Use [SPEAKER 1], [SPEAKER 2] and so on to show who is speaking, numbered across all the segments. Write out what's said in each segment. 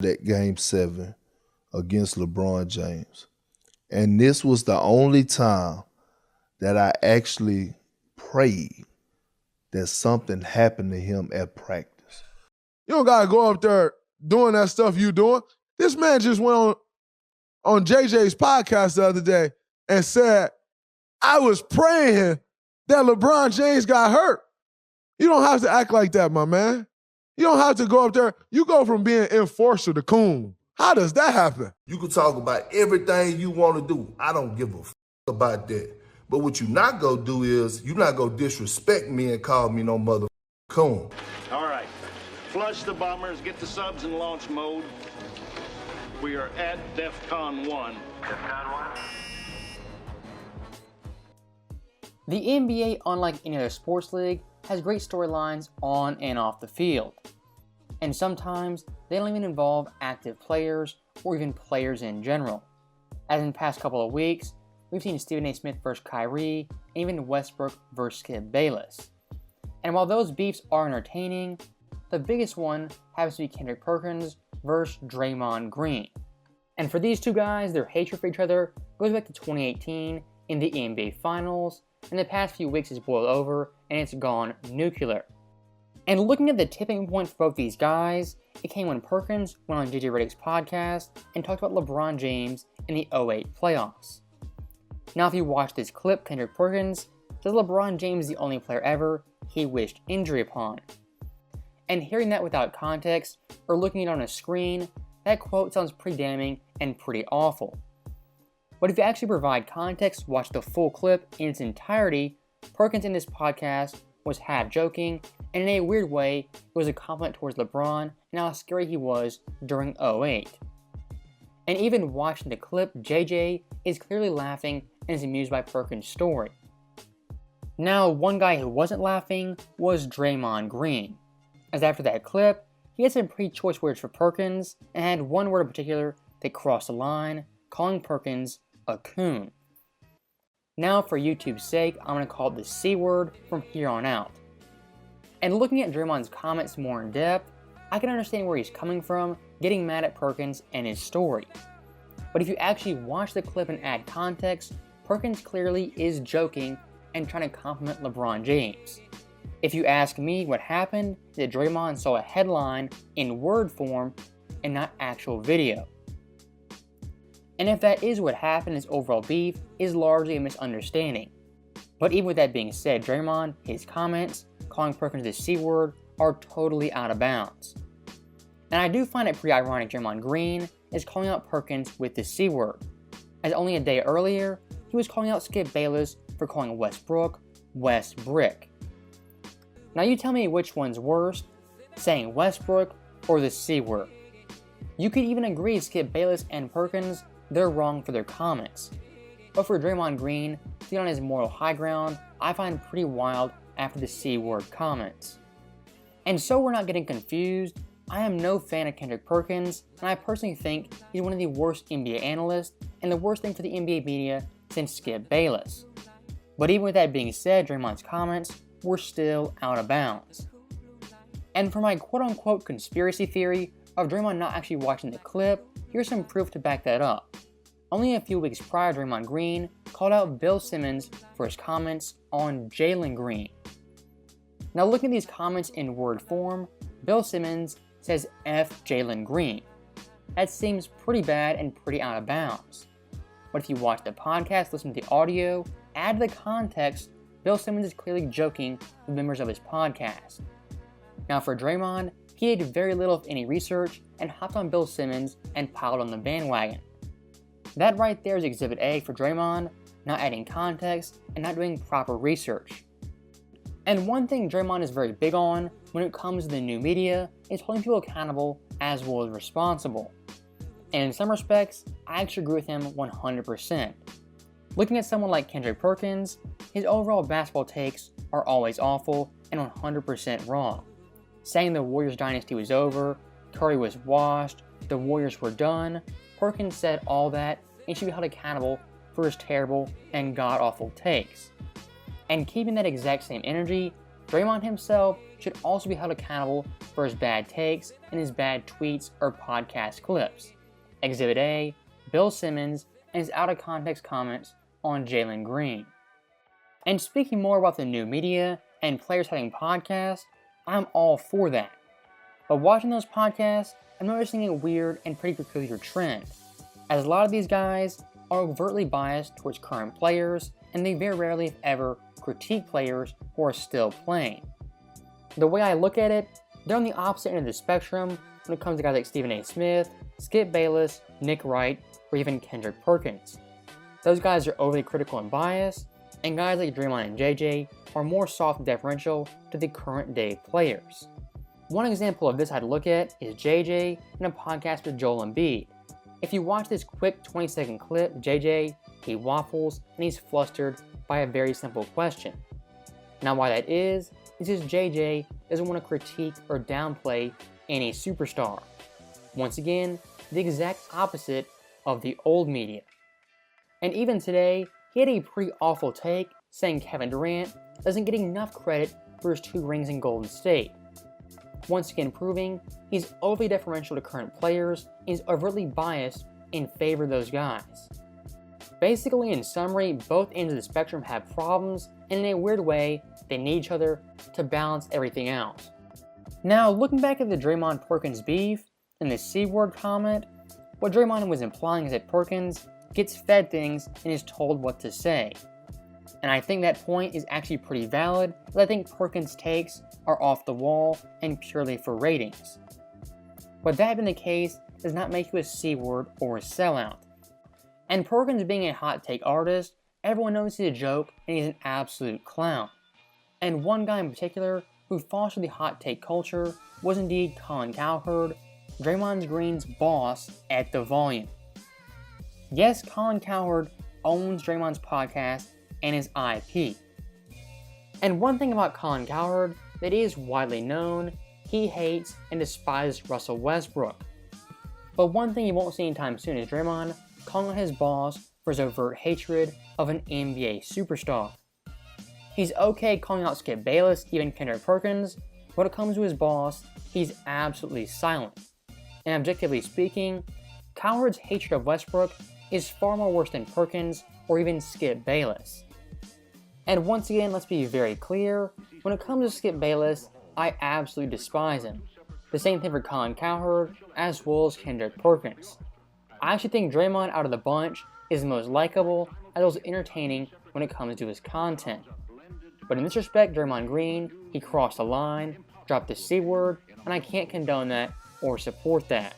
[SPEAKER 1] that Game 7 against LeBron James. And this was the only time that I actually prayed that something happened to him at practice.
[SPEAKER 2] You don't got to go up there doing that stuff you doing. This man just went on JJ's podcast the other day and said, I was praying that LeBron James got hurt. You don't have to act like that, my man. You don't have to go up there. You go from being enforcer to coon. How does that happen?
[SPEAKER 3] You can talk about everything you want to do. I don't give a about that. But what you not gonna do is, you not gonna disrespect me and call me no mother coon.
[SPEAKER 4] All right, flush the bombers, get the subs in launch mode. We are at DEFCON 1. DEFCON 1?
[SPEAKER 5] The NBA, unlike any other sports league, has great storylines on and off the field. And sometimes they don't even involve active players or even players in general. As in the past couple of weeks, we've seen Stephen A. Smith versus Kyrie, and even Westbrook versus Skip Bayless. And while those beefs are entertaining, the biggest one happens to be Kendrick Perkins versus Draymond Green. And for these two guys, their hatred for each other goes back to 2018 in the NBA Finals, and the past few weeks has boiled over and it's gone nuclear. And looking at the tipping point for both these guys, it came when Perkins went on JJ Redick's podcast and talked about LeBron James in the 2008 playoffs. Now if you watch this clip, Kendrick Perkins says LeBron James is the only player ever he wished injury upon. And hearing that without context, or looking at it on a screen, that quote sounds pretty damning and pretty awful. But if you actually provide context, watch the full clip in its entirety, Perkins in this podcast was half joking, and in a weird way, it was a compliment towards LeBron and how scary he was during 2008. And even watching the clip, JJ is clearly laughing and is amused by Perkins' story. Now, one guy who wasn't laughing was Draymond Green, as after that clip, he had some pretty choice words for Perkins, and had one word in particular that crossed the line, calling Perkins a coon. Now, for YouTube's sake, I'm going to call it the C word from here on out. And looking at Draymond's comments more in depth, I can understand where he's coming from, getting mad at Perkins and his story. But if you actually watch the clip and add context, Perkins clearly is joking and trying to compliment LeBron James. If you ask me what happened, that Draymond saw a headline in word form and not actual video. And if that is what happened, his overall beef is largely a misunderstanding. But even with that being said, Draymond, his comments, calling Perkins the C word, are totally out of bounds. And I do find it pretty ironic Draymond Green is calling out Perkins with the C word, as only a day earlier, he was calling out Skip Bayless for calling Westbrook West Brick. Now you tell me which one's worse, saying Westbrook or the C word. You could even agree Skip Bayless and Perkins, they're wrong for their comments. But for Draymond Green, to get on his moral high ground, I find pretty wild after the C word comments. And so we're not getting confused, I am no fan of Kendrick Perkins, and I personally think he's one of the worst NBA analysts and the worst thing for the NBA media since Skip Bayless. But even with that being said, Draymond's comments were still out of bounds. And for my quote-unquote conspiracy theory of Draymond not actually watching the clip, here's some proof to back that up. Only a few weeks prior, Draymond Green called out Bill Simmons for his comments on Jalen Green. Now looking at these comments in word form, Bill Simmons says F Jalen Green. That seems pretty bad and pretty out of bounds. But if you watch the podcast, listen to the audio, add the context, Bill Simmons is clearly joking with members of his podcast. Now for Draymond, he did very little if any research and hopped on Bill Simmons and piled on the bandwagon. That right there is Exhibit A for Draymond, not adding context and not doing proper research. And one thing Draymond is very big on when it comes to the new media is holding people accountable as well as responsible. And in some respects, I actually agree with him 100%. Looking at someone like Kendrick Perkins, his overall basketball takes are always awful and 100% wrong. Saying the Warriors dynasty was over, Curry was washed, the Warriors were done, Perkins said all that and should be held accountable for his terrible and god-awful takes. And keeping that exact same energy, Draymond himself should also be held accountable for his bad takes and his bad tweets or podcast clips. Exhibit A, Bill Simmons and his out-of-context comments on Jalen Green. And speaking more about the new media and players having podcasts, I'm all for that. But watching those podcasts, I'm noticing a weird and pretty peculiar trend, as a lot of these guys are overtly biased towards current players, and they very rarely, if ever, critique players who are still playing. The way I look at it, they're on the opposite end of the spectrum when it comes to guys like Stephen A. Smith, Skip Bayless, Nick Wright, or even Kendrick Perkins. Those guys are overly critical and biased, and guys like Draymond and JJ are more soft and deferential to the current day players. One example of this I'd look at is JJ in a podcast with Joel Embiid. If you watch this quick 20-second clip, JJ, he waffles and he's flustered by a very simple question. Now why that is because JJ doesn't want to critique or downplay any superstar. Once again, the exact opposite of the old media. And even today, he had a pretty awful take saying Kevin Durant doesn't get enough credit for his 2 rings in Golden State. Once again proving he's overly deferential to current players and is overtly biased in favor of those guys. Basically, in summary, both ends of the spectrum have problems, and in a weird way, they need each other to balance everything out. Now, looking back at the Draymond Perkins beef and the C-word comment, what Draymond was implying is that Perkins gets fed things and is told what to say. And I think that point is actually pretty valid, as I think Perkins' takes are off the wall and purely for ratings. But that being the case does not make you a C-word or a sellout. And Perkins being a hot take artist, everyone knows he's a joke and he's an absolute clown. And one guy in particular who fostered the hot take culture was indeed Colin Cowherd, Draymond Green's boss at The Volume. Yes, Colin Cowherd owns Draymond's podcast and his IP. And one thing about Colin Cowherd that is widely known, he hates and despises Russell Westbrook. But one thing you won't see anytime soon is Draymond calling out his boss for his overt hatred of an NBA superstar. He's okay calling out Skip Bayless, even Kendrick Perkins, but when it comes to his boss, he's absolutely silent. And objectively speaking, Cowherd's hatred of Westbrook is far more worse than Perkins or even Skip Bayless. And once again, let's be very clear, when it comes to Skip Bayless, I absolutely despise him. The same thing for Colin Cowherd, as well as Kendrick Perkins. I actually think Draymond out of the bunch is the most likable, as well as entertaining when it comes to his content. But in this respect, Draymond Green, he crossed the line, dropped the C word, and I can't condone that or support that.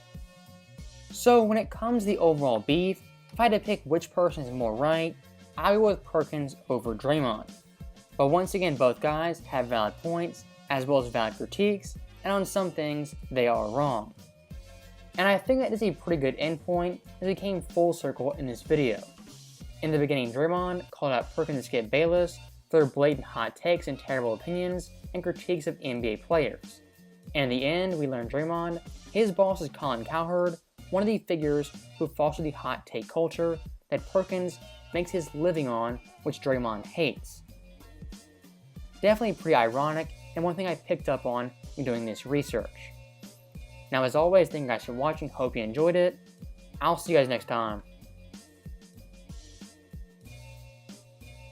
[SPEAKER 5] So when it comes to the overall beef, if I had to pick which person is more right, I would go with Perkins over Draymond. But once again, both guys have valid points, as well as valid critiques, and on some things, they are wrong. And I think that is a pretty good endpoint as we came full circle in this video. In the beginning, Draymond called out Perkins and Skip Bayless for their blatant hot takes and terrible opinions and critiques of NBA players. And in the end, we learned Draymond, his boss is Colin Cowherd, one of the figures who fostered the hot take culture that Perkins makes his living on, which Draymond hates. Definitely pretty ironic, and one thing I picked up on in doing this research. Now as always, thank you guys for watching, hope you enjoyed it. I'll see you guys next time.